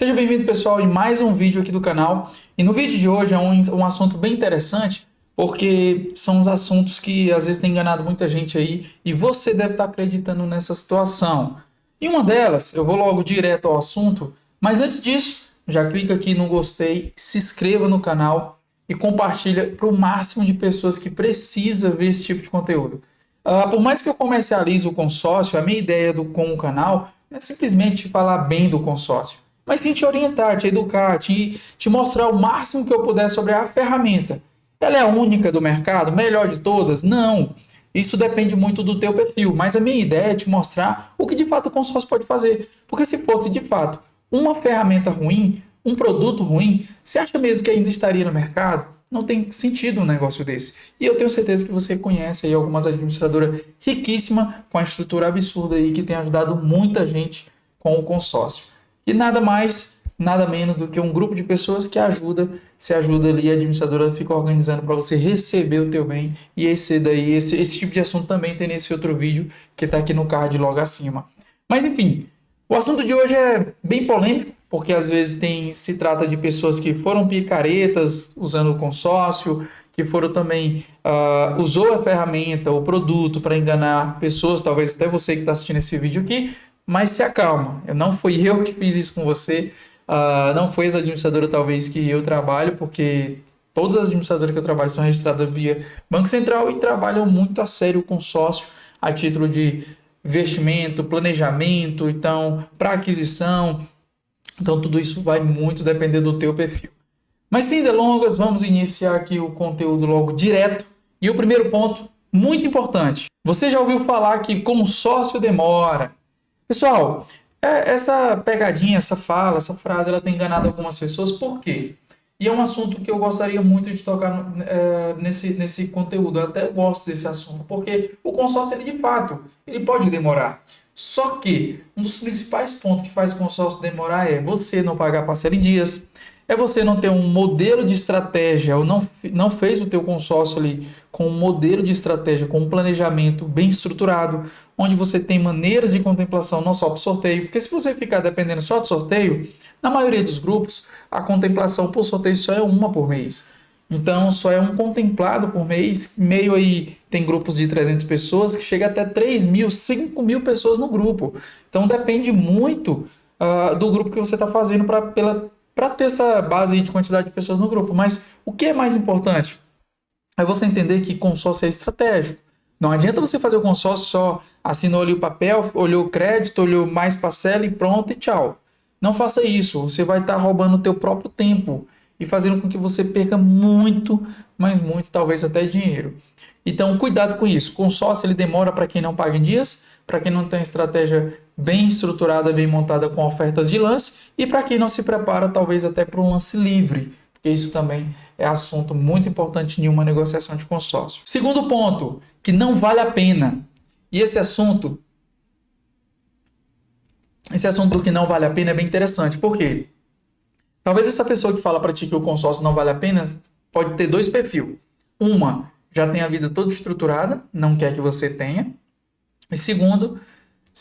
Seja bem-vindo, pessoal, em mais um vídeo aqui do canal. E no vídeo de hoje é um assunto bem interessante, porque são os assuntos que às vezes têm enganado muita gente aí, e você deve estar acreditando nessa situação. E uma delas, eu vou logo direto ao assunto, mas antes disso, já clica aqui no gostei, se inscreva no canal e compartilha para o máximo de pessoas que precisa ver esse tipo de conteúdo. Por mais que eu comercialize o consórcio, a minha ideia com o canal não é simplesmente falar bem do consórcio, mas sim te orientar, te educar, te mostrar o máximo que eu puder sobre a ferramenta. Ela é a única do mercado, melhor de todas? Não. Isso depende muito do teu perfil, mas a minha ideia é te mostrar o que de fato o consórcio pode fazer. Porque se fosse de fato uma ferramenta ruim, um produto ruim, você acha mesmo que ainda estaria no mercado? Não tem sentido um negócio desse. E eu tenho certeza que você conhece aí algumas administradoras riquíssimas com a estrutura absurda aí que tem ajudado muita gente com o consórcio. E nada mais, nada menos do que um grupo de pessoas que se ajuda ali, a administradora fica organizando para você receber o teu bem. E esse tipo de assunto também tem nesse outro vídeo que está aqui no card logo acima. Mas enfim, o assunto de hoje é bem polêmico, porque às vezes se trata de pessoas que foram picaretas usando o consórcio, que foram também, usou a ferramenta, o produto para enganar pessoas, talvez até você que está assistindo esse vídeo aqui, mas se acalma, não fui eu que fiz isso com você, não foi as administradoras talvez que eu trabalho, porque todas as administradoras que eu trabalho são registradas via Banco Central e trabalham muito a sério o consórcio a título de investimento, planejamento, então, para aquisição. Então, tudo isso vai muito depender do teu perfil. Mas sem delongas, vamos iniciar aqui o conteúdo logo direto. E o primeiro ponto, muito importante. Você já ouviu falar que consórcio demora? Pessoal, essa pegadinha, essa frase, ela tem enganado algumas pessoas. Por quê? E é um assunto que eu gostaria muito de tocar nesse conteúdo. Eu até gosto desse assunto, porque o consórcio, ele de fato, ele pode demorar. Só que um dos principais pontos que faz o consórcio demorar é você não pagar parcela em dias, é você não ter um modelo de estratégia, ou não fez o teu consórcio ali com um modelo de estratégia, com um planejamento bem estruturado, onde você tem maneiras de contemplação, não só para o sorteio, porque se você ficar dependendo só do sorteio, na maioria dos grupos, a contemplação por sorteio só é uma por mês. Então, só é um contemplado por mês, meio aí tem grupos de 300 pessoas que chega até 3.000, 5.000 pessoas no grupo. Então, depende muito do grupo que você está fazendo para ter essa base aí de quantidade de pessoas no grupo. Mas o que é mais importante é você entender que consórcio é estratégico. Não adianta você fazer o consórcio só, assinou ali o papel, olhou o crédito, olhou mais parcela e pronto e tchau. Não faça isso, você vai estar roubando o teu próprio tempo e fazendo com que você perca muito, mas muito, talvez até dinheiro. Então, cuidado com isso. Consórcio, ele demora para quem não paga em dias, para quem não tem estratégia bem estruturada, bem montada com ofertas de lance, e para quem não se prepara, talvez até para um lance livre, porque isso também é assunto muito importante em uma negociação de consórcio. Segundo ponto, que não vale a pena. E esse assunto do que não vale a pena é bem interessante. Por quê? Talvez essa pessoa que fala para ti que o consórcio não vale a pena pode ter dois perfis. Uma, já tem a vida toda estruturada, não quer que você tenha. E segundo,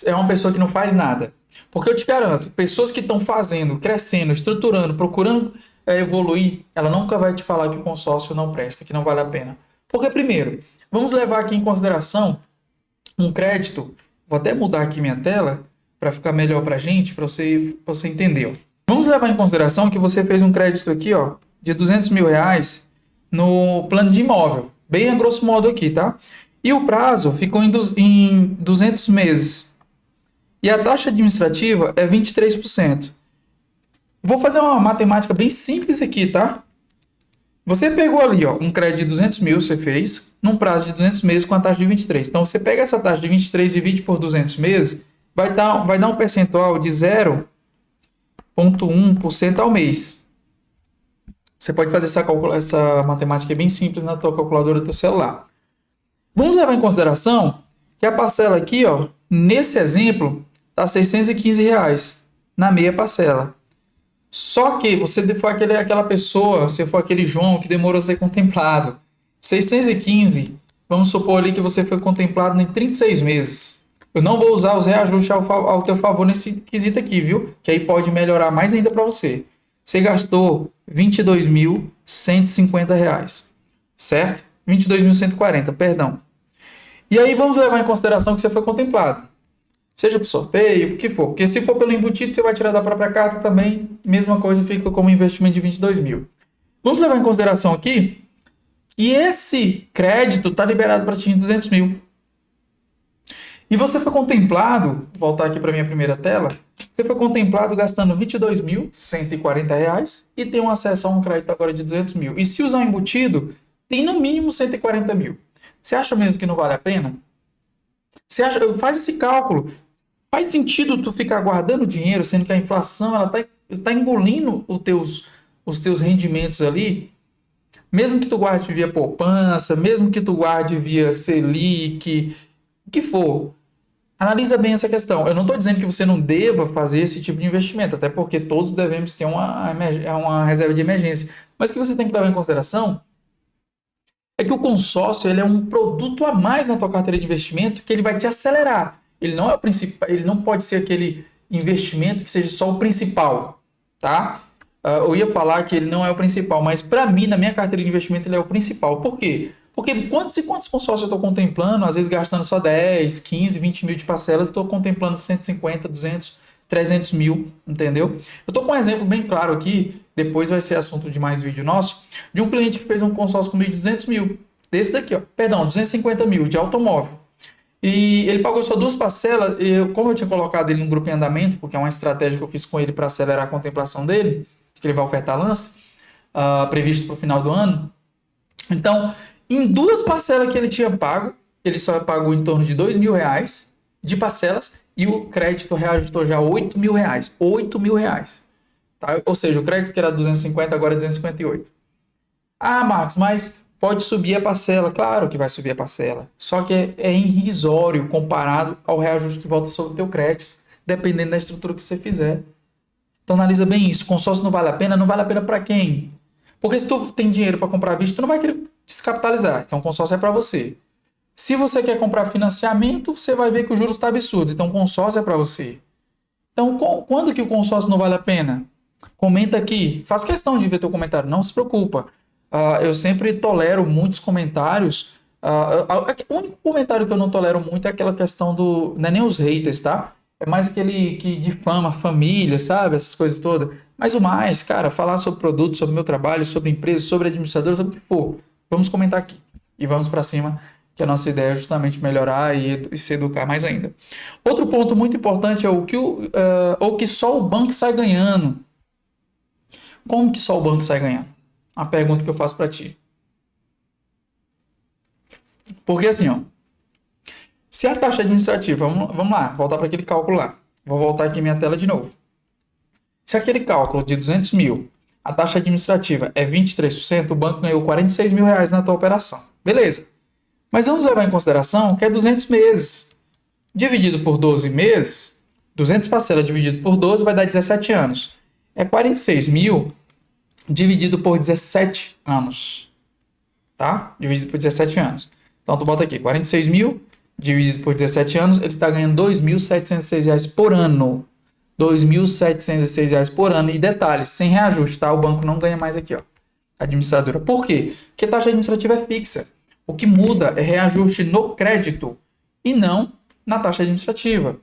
é uma pessoa que não faz nada. Porque eu te garanto, pessoas que estão fazendo, crescendo, estruturando, procurando evoluir, ela nunca vai te falar que o consórcio não presta, que não vale a pena. Porque primeiro, vamos levar aqui em consideração um crédito. Vou até mudar aqui minha tela para ficar melhor para a gente, para você entender. Vamos levar em consideração que você fez um crédito aqui, ó, de R$ 200.000 no plano de imóvel, bem a grosso modo aqui, tá? E o prazo ficou em 200 meses. E a taxa administrativa é 23%. Vou fazer uma matemática bem simples aqui, tá? Você pegou ali, ó, um crédito de 200 mil, você fez, num prazo de 200 meses com a taxa de 23. Então, você pega essa taxa de 23 e divide por 200 meses, vai dar um percentual de 0,1% ao mês. Você pode fazer essa matemática bem simples na tua calculadora do teu celular. Vamos levar em consideração que a parcela aqui, ó, nesse exemplo, está R$ 615 na meia parcela. Só que você foi aquela pessoa, você foi aquele João que demorou a ser contemplado. 615, vamos supor ali que você foi contemplado em 36 meses. Eu não vou usar os reajustes ao teu favor nesse quesito aqui, viu? Que aí pode melhorar mais ainda para você. Você gastou R$ 22.150, certo? 22.140, perdão. E aí vamos levar em consideração que você foi contemplado. Seja por sorteio, o que for. Porque se for pelo embutido, você vai tirar da própria carta também. Mesma coisa fica como investimento de 22 mil. Vamos levar em consideração aqui que esse crédito está liberado para ti em 200 mil. E você foi contemplado, vou voltar aqui para minha primeira tela, você foi contemplado gastando R$ 22.140 e tem um acesso a um crédito agora de 200 mil. E se usar embutido, tem no mínimo 140 mil. Você acha mesmo que não vale a pena? Você acha, faz esse cálculo. Faz sentido tu ficar guardando dinheiro, sendo que a inflação ela tá engolindo os teus rendimentos ali? Mesmo que tu guarde via poupança, mesmo que tu guarde via Selic, o que for. Analisa bem essa questão. Eu não estou dizendo que você não deva fazer esse tipo de investimento, até porque todos devemos ter uma reserva de emergência. Mas o que você tem que levar em consideração é que o consórcio ele é um produto a mais na tua carteira de investimento que ele vai te acelerar. Ele não é o principal, ele não pode ser aquele investimento que seja só o principal, tá? Eu ia falar que ele não é o principal, mas para mim, na minha carteira de investimento, ele é o principal. Por quê? Porque quantos consórcios eu estou contemplando, às vezes gastando só 10, 15, 20 mil de parcelas, estou contemplando 150, 200, 300 mil, entendeu? Eu estou com um exemplo bem claro aqui, depois vai ser assunto de mais vídeo nosso, de um cliente que fez um consórcio comigo de 200 mil, desse daqui, ó, perdão, 250 mil de automóvel. E ele pagou só duas parcelas, e como eu tinha colocado ele no grupo em andamento, porque é uma estratégia que eu fiz com ele para acelerar a contemplação dele, que ele vai ofertar lance, previsto para o final do ano. Então, em duas parcelas que ele tinha pago, ele só pagou em torno de R$ 2.000 de parcelas e o crédito reajustou já R$ 8.000. R$ 8.000. Tá? Ou seja, o crédito que era 250 agora é 258. Ah, Marcos, mas pode subir a parcela. Claro que vai subir a parcela. Só que é irrisório comparado ao reajuste que volta sobre o teu crédito, dependendo da estrutura que você fizer. Então analisa bem isso. Consórcio não vale a pena? Não vale a pena para quem? Porque se tu tem dinheiro para comprar à vista, tu não vai querer descapitalizar. Então o consórcio é para você. Se você quer comprar financiamento, você vai ver que o juros está absurdo. Então o consórcio é para você. Então quando que o consórcio não vale a pena? Comenta aqui. Faz questão de ver teu comentário. Não se preocupa. Eu sempre tolero muitos comentários. O único comentário que eu não tolero muito é aquela questão do... Não é nem os haters, tá? É mais aquele que difama a família, sabe? Essas coisas todas. Mas o mais, cara, falar sobre produto, sobre meu trabalho, sobre empresa, sobre administrador, sobre o que for. Vamos comentar aqui. E vamos para cima, que a nossa ideia é justamente melhorar e se educar mais ainda. Outro ponto muito importante é o que só o banco sai ganhando. Como que só o banco sai ganhando? A pergunta que eu faço para ti. Porque assim, ó, se a taxa administrativa, vamos lá, voltar para aquele cálculo lá. Vou voltar aqui minha tela de novo. Se aquele cálculo de 200 mil, a taxa administrativa é 23%, o banco ganhou R$ 46.000 na tua operação. Beleza. Mas vamos levar em consideração que é 200 meses. Dividido por 12 meses, 200 parcelas dividido por 12 vai dar 17 anos. É 46 mil dividido por 17 anos. Tá? Dividido por 17 anos. Então tu bota aqui, 46 mil dividido por 17 anos, ele está ganhando R$ 2.706 por ano. R$ 2.706 por ano. E detalhe, sem reajuste, tá? O banco não ganha mais aqui, ó. Administradora. Por quê? Porque a taxa administrativa é fixa. O que muda é reajuste no crédito e não na taxa administrativa.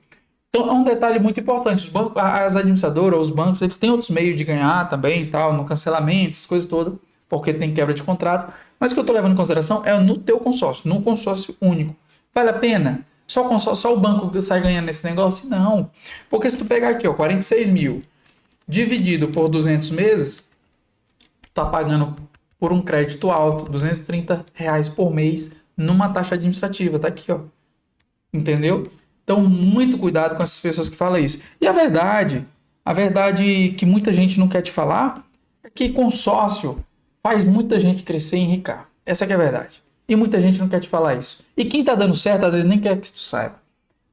Então é um detalhe muito importante. Os bancos, as administradoras, os bancos, eles têm outros meios de ganhar também, tal, no cancelamento, essas coisas todas, porque tem quebra de contrato. Mas o que eu estou levando em consideração é no teu consórcio, no consórcio único. Vale a pena? Só o banco que sai ganhando nesse negócio? Não. Porque se tu pegar aqui, ó, 46 mil dividido por 200 meses, tu tá pagando por um crédito alto, R$ 230 por mês, numa taxa administrativa. Tá aqui, ó. Entendeu? Então, muito cuidado com essas pessoas que falam isso. E a verdade que muita gente não quer te falar, é que consórcio faz muita gente crescer e enricar. Essa que é a verdade. E muita gente não quer te falar isso. E quem tá dando certo, às vezes nem quer que tu saiba.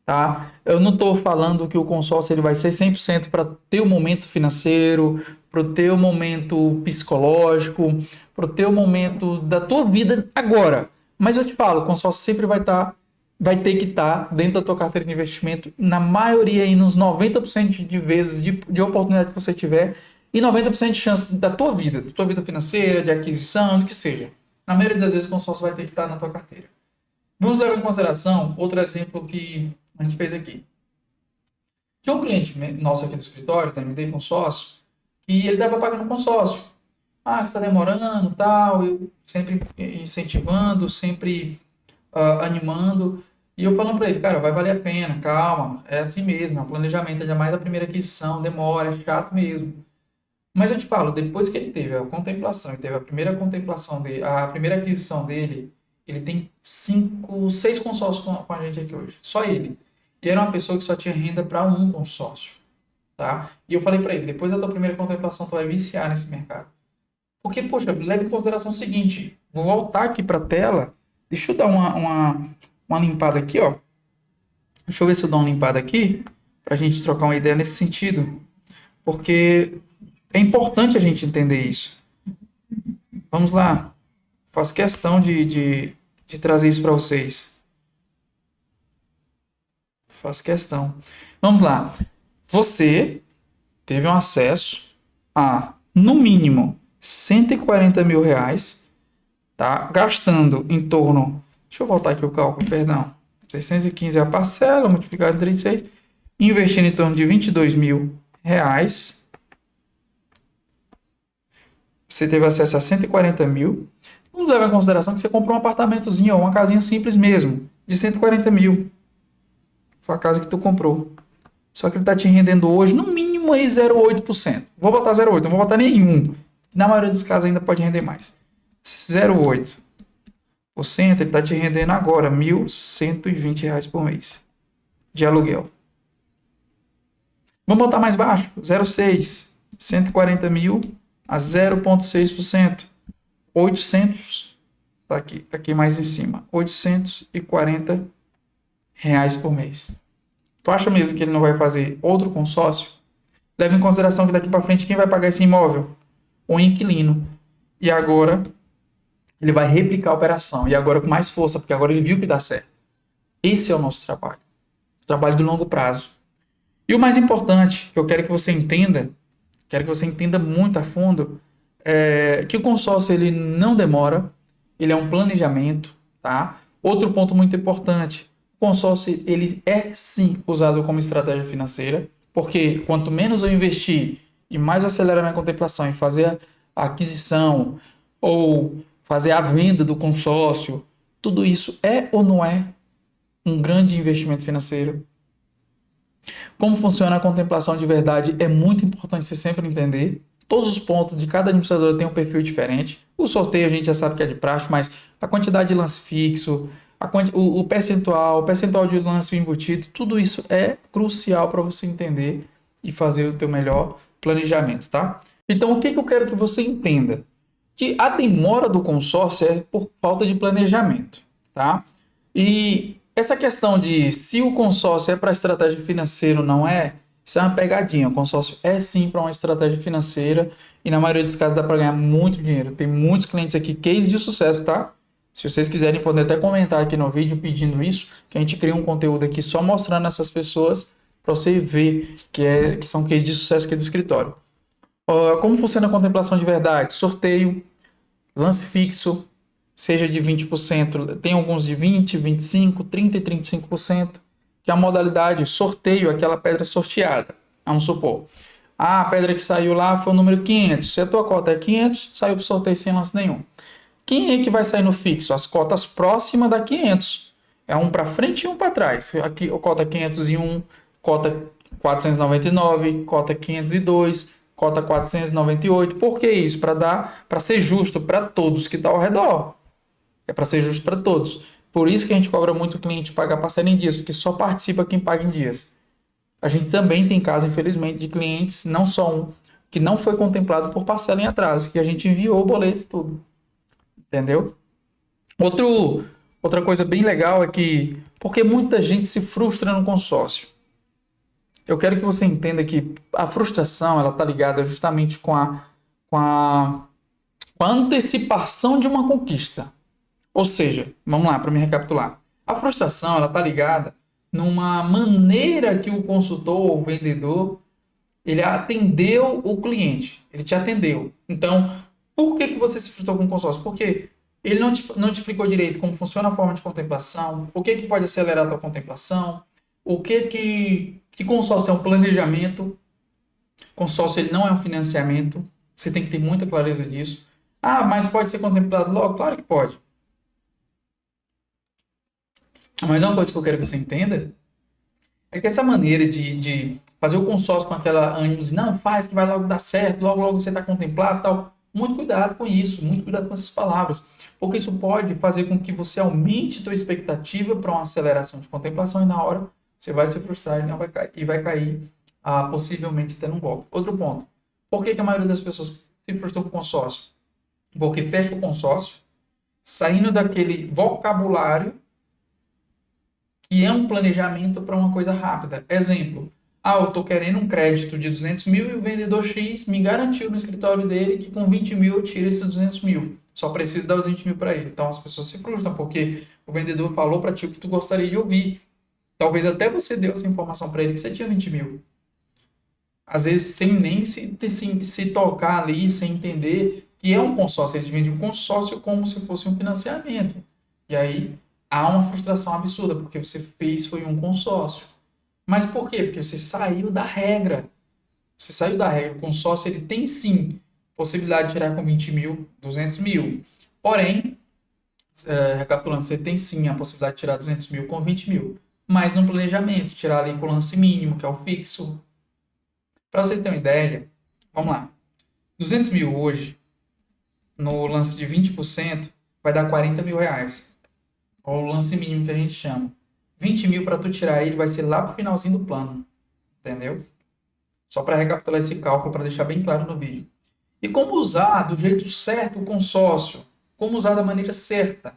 Tá? Eu não estou falando que o consórcio ele vai ser 100% para o teu momento financeiro, para o teu momento psicológico, para o teu momento da tua vida agora. Mas eu te falo, o consórcio sempre vai estar vai ter que estar dentro da tua carteira de investimento, na maioria, aí, nos 90% de vezes de oportunidade que você tiver, e 90% de chance da tua vida financeira, de aquisição, do que seja. Na maioria das vezes, o consórcio vai ter que estar na tua carteira. Vamos levar em consideração outro exemplo que a gente fez aqui. Tinha um cliente nosso aqui do escritório, da MD Consórcio, que ele estava pagando consórcio. Ah, está demorando, tal, eu sempre incentivando, sempre animando. E eu falando para ele, cara, vai valer a pena, calma, é assim mesmo, é um planejamento, ainda mais a primeira aquisição, demora, é chato mesmo. Mas eu te falo, depois que ele teve a contemplação, ele teve a primeira contemplação dele, a primeira aquisição dele, ele tem 6 consórcios com a gente aqui hoje, só ele. E era uma pessoa que só tinha renda para um consórcio, tá? E eu falei para ele, depois da tua primeira contemplação, tu vai viciar nesse mercado. Porque, poxa, leve em consideração o seguinte, vou voltar aqui para a tela, deixa eu dar uma limpada aqui, ó. Deixa eu ver se eu dou uma limpada aqui, para a gente trocar uma ideia nesse sentido. Porque é importante a gente entender isso. Vamos lá. Faço questão de trazer isso para vocês. Faço questão. Vamos lá. Você teve um acesso a, no mínimo, R$ 140.000, tá? Gastando em torno... Deixa eu voltar aqui o cálculo, perdão. 615 é a parcela, multiplicado por 36. Investindo em torno de R$ 22.000. Você teve acesso a 140 mil. Vamos levar em consideração que você comprou um apartamentozinho ou uma casinha simples mesmo, de 140 mil. Foi a casa que tu comprou. Só que ele está te rendendo hoje, no mínimo, aí 0,8%. Vou botar 0,8%, não vou botar nenhum. Na maioria dos casos ainda pode render mais. 0,8%, ele está te rendendo agora R$ 1.120 por mês de aluguel. Vamos botar mais baixo, 0,6%. 140 mil a 0,6%. 800, tá aqui mais em cima, R$ 840 por mês. Tu acha mesmo que ele não vai fazer outro consórcio? Leva em consideração que daqui para frente quem vai pagar esse imóvel? O inquilino. E agora ele vai replicar a operação. E agora com mais força, porque agora ele viu que dá certo. Esse é o nosso trabalho. O trabalho do longo prazo. E o mais importante, que eu quero que você entenda, muito a fundo, é que o consórcio ele não demora, ele é um planejamento, tá? Outro ponto muito importante, o consórcio ele é sim usado como estratégia financeira, porque quanto menos eu investir e mais eu acelerar minha contemplação em fazer a aquisição ou fazer a venda do consórcio, tudo isso é ou não é um grande investimento financeiro? Como funciona a contemplação de verdade é muito importante você sempre entender. Todos os pontos de cada administradora tem um perfil diferente. O sorteio a gente já sabe que é de praxe, mas a quantidade de lance fixo, o percentual de lance embutido, tudo isso é crucial para você entender e fazer o teu melhor planejamento, tá? Então, o que eu quero que você entenda? Que a demora do consórcio é por falta de planejamento, tá? E essa questão de se o consórcio é para estratégia financeira ou não é, isso é uma pegadinha. O consórcio é sim para uma estratégia financeira e na maioria dos casos dá para ganhar muito dinheiro. Tem muitos clientes aqui, case de sucesso, tá? Se vocês quiserem, podem até comentar aqui no vídeo pedindo isso, que a gente cria um conteúdo aqui só mostrando essas pessoas para você ver que são case de sucesso aqui do escritório. Como funciona a contemplação de verdade? Sorteio, lance fixo, seja de 20%, tem alguns de 20%, 25%, 30% e 35%, que é a modalidade sorteio, aquela pedra sorteada. Vamos supor, a pedra que saiu lá foi o número 500, se a tua cota é 500, saiu para o sorteio sem lance nenhum. Quem é que vai sair no fixo? As cotas próximas da 500. É um para frente e um para trás. Aqui, a cota 501, cota 499, cota 502, cota 498. Por que isso? Para ser justo para todos que estão ao redor. É para ser justo para todos. Por isso que a gente cobra muito o cliente pagar parcela em dias, porque só participa quem paga em dias. A gente também tem caso, infelizmente, de clientes, não só um, que não foi contemplado por parcela em atraso, que a gente enviou o boleto e tudo. Entendeu? Outra coisa bem legal é que, porque muita gente se frustra no consórcio. Eu quero que você entenda que a frustração ela está ligada justamente com a antecipação de uma conquista. Ou seja, vamos lá para me recapitular. A frustração, ela está ligada numa maneira que o consultor ou o vendedor, ele atendeu o cliente, ele te atendeu. Então, por que que você se frustrou com o consórcio? Porque ele não te explicou direito como funciona a forma de contemplação, o que que pode acelerar a tua contemplação, o que consórcio é um planejamento, consórcio ele não é um financiamento, você tem que ter muita clareza disso. Ah, mas pode ser contemplado logo? Claro que pode. Mas uma coisa que eu quero que você entenda é que essa maneira de fazer o consórcio com aquela ânimo, de, não, faz que vai logo dar certo, logo logo você está contemplado e tal. Muito cuidado com isso, muito cuidado com essas palavras, porque isso pode fazer com que você aumente sua expectativa para uma aceleração de contemplação e na hora você vai se frustrar e, não vai, e vai cair possivelmente até num golpe. Outro ponto, por que que a maioria das pessoas se frustram com o consórcio? Porque fecha o consórcio, saindo daquele vocabulário que é um planejamento para uma coisa rápida. Exemplo, eu estou querendo um crédito de 200 mil e o vendedor X me garantiu no escritório dele que com 20 mil eu tiro esses 200 mil. Só preciso dar os 20 mil para ele. Então as pessoas se frustram porque o vendedor falou para ti o que tu gostaria de ouvir. Talvez até você deu essa informação para ele que você tinha 20 mil. Às vezes sem nem se tocar ali, sem entender que é um consórcio. Eles vendem um consórcio como se fosse um financiamento. E aí há uma frustração absurda, porque você fez foi um consórcio. Mas por quê? Porque você saiu da regra. Você saiu da regra. O consórcio ele tem sim possibilidade de tirar com 20 mil, 200 mil. Porém, recapitulando, você tem sim a possibilidade de tirar 200 mil com 20 mil. Mas no planejamento, tirar ali com o lance mínimo, que é o fixo. Para vocês terem uma ideia, vamos lá. 200 mil hoje, no lance de 20%, vai dar 40 mil reais. Ou o lance mínimo que a gente chama. 20 mil para tu tirar ele vai ser lá pro finalzinho do plano. Entendeu? Só para recapitular esse cálculo, para deixar bem claro no vídeo. E como usar do jeito certo o consórcio? Como usar da maneira certa?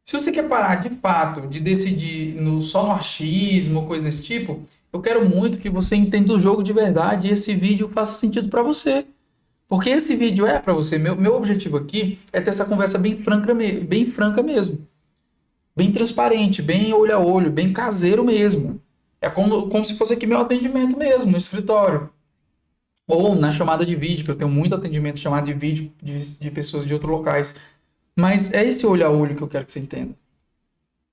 Se você quer parar de fato de decidir só no achismo, coisa desse tipo, eu quero muito que você entenda o jogo de verdade e esse vídeo faça sentido para você. Porque esse vídeo é para você. Meu objetivo aqui é ter essa conversa bem franca mesmo. Bem transparente, bem olho a olho, bem caseiro mesmo. É como se fosse aqui meu atendimento mesmo, no escritório. Ou na chamada de vídeo, que eu tenho muito atendimento chamada de vídeo de pessoas de outros locais. Mas é esse olho a olho que eu quero que você entenda.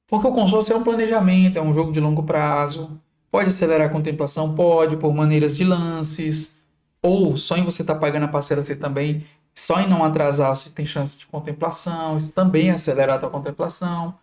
Porque o consórcio é um planejamento, é um jogo de longo prazo. Pode acelerar a contemplação? Pode, por maneiras de lances. Ou só em você estar pagando a parcela, você também, só em não atrasar, você tem chance de contemplação. Isso também acelera a tua contemplação.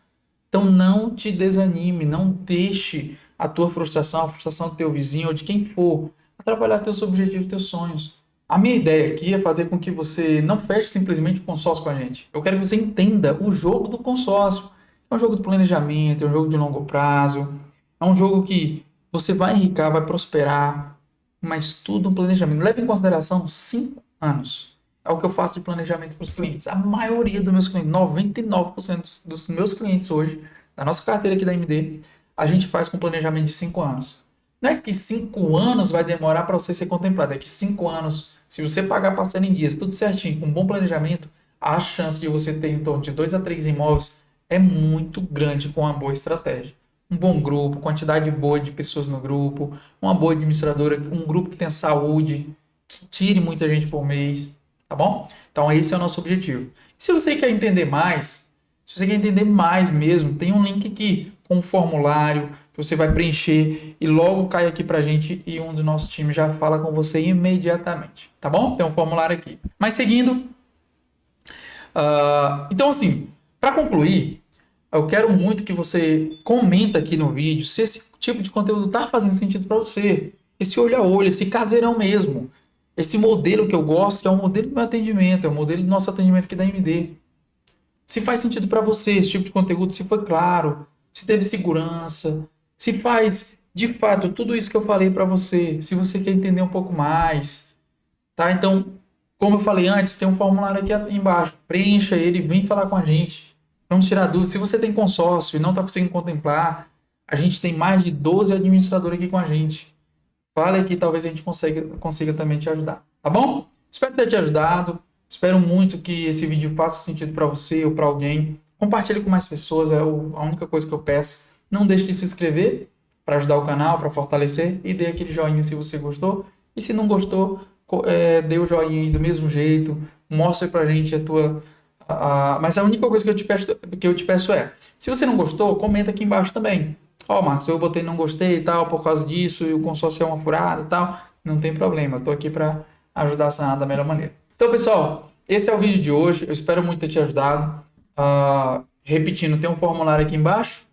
Então não te desanime, não deixe a tua frustração, a frustração do teu vizinho ou de quem for, atrapalhar teus objetivos, teus sonhos. A minha ideia aqui é fazer com que você não feche simplesmente o consórcio com a gente. Eu quero que você entenda o jogo do consórcio. É um jogo de planejamento, é um jogo de longo prazo, é um jogo que você vai enricar, vai prosperar, mas tudo um planejamento. Leve em consideração 5 anos. É o que eu faço de planejamento para os clientes. A maioria dos meus clientes, 99% dos meus clientes hoje, da nossa carteira aqui da MD, a gente faz com planejamento de 5 anos. Não é que 5 anos vai demorar para você ser contemplado, é que 5 anos, se você pagar a parcela em dias, tudo certinho, com um bom planejamento, a chance de você ter em torno de 2 a 3 imóveis é muito grande com uma boa estratégia. Um bom grupo, quantidade boa de pessoas no grupo, uma boa administradora, um grupo que tenha saúde, que tire muita gente por mês, tá bom? Então esse é o nosso objetivo. E se você quer entender mais, se você quer entender mais mesmo, tem um link aqui com um formulário que você vai preencher e logo cai aqui pra gente e um do nosso time já fala com você imediatamente, tá bom? Tem um formulário aqui. Mas seguindo, então assim, para concluir, eu quero muito que você comenta aqui no vídeo se esse tipo de conteúdo está fazendo sentido para você. Esse olho a olho, esse caseirão mesmo. Esse modelo que eu gosto, que é o modelo do meu atendimento, é o modelo do nosso atendimento aqui da MD. Se faz sentido para você esse tipo de conteúdo, se foi claro, se teve segurança, se faz de fato tudo isso que eu falei para você, se você quer entender um pouco mais, tá? Então, como eu falei antes, tem um formulário aqui embaixo. Preencha ele e vem falar com a gente. Vamos tirar dúvidas. Se você tem consórcio e não está conseguindo contemplar, a gente tem mais de 12 administradores aqui com a gente. Fale aqui, talvez a gente consiga também te ajudar. Tá bom? Espero ter te ajudado. Espero muito que esse vídeo faça sentido para você ou para alguém. Compartilhe com mais pessoas, a única coisa que eu peço. Não deixe de se inscrever para ajudar o canal, para fortalecer, e dê aquele joinha se você gostou. E se não gostou, dê o joinha aí do mesmo jeito, mostre pra gente a tua. Mas a única coisa que eu te peço é, se você não gostou, comenta aqui embaixo também. Ó, Marcos, eu botei não gostei e tal, por causa disso, e o consórcio é uma furada e tal. Não tem problema, eu tô aqui para ajudar a sanar da melhor maneira. Então, pessoal, esse é o vídeo de hoje. Eu espero muito ter te ajudado. Repetindo, tem um formulário aqui embaixo.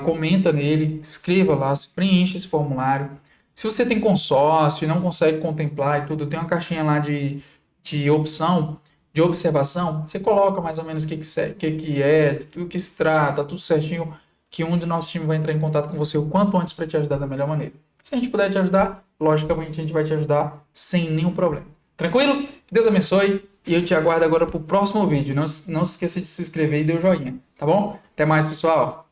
Comenta nele, escreva lá, se preenche esse formulário. Se você tem consórcio e não consegue contemplar e tudo, tem uma caixinha lá de opção, de observação. Você coloca mais ou menos o que é, do que se trata, tudo certinho, que um do nosso time vai entrar em contato com você o quanto antes para te ajudar da melhor maneira. Se a gente puder te ajudar, logicamente a gente vai te ajudar sem nenhum problema. Tranquilo? Que Deus abençoe e eu te aguardo agora para o próximo vídeo. Não se esqueça de se inscrever e dar o joinha, tá bom? Até mais, pessoal!